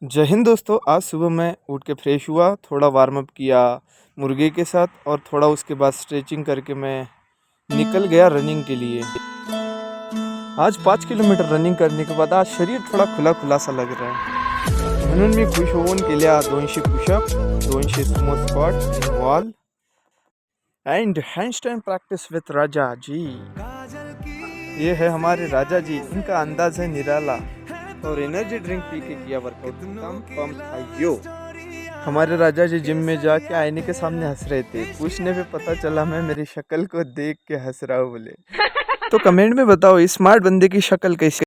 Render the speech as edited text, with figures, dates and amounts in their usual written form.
जय हिंद दोस्तों। आज सुबह मैं उठ के फ्रेश हुआ, थोड़ा वार्म अप किया मुर्गे के साथ और थोड़ा उसके बाद स्ट्रेचिंग करके मैं निकल गया रनिंग के लिए। आज 5 किलोमीटर रनिंग करने के बाद आज शरीर थोड़ा खुला खुला सा लग रहा है। म्हणून मी खुश होऊन केल्या 200 pushup, 200 sumo squat in wall and handstand practice with Raja ji. ये है हमारे राजा जी, इनका अंदाज है निराला और एनर्जी ड्रिंक पी के किया वर्कआउट, कम पंप था यो। हमारे राजा जी जिम में जाके आईने के सामने हंस रहे थे। पूछने पे पता चला मैं मेरी शक्ल को देख के हंस रहा हूँ बोले। तो कमेंट में बताओ इस स्मार्ट बंदे की शक्ल कैसी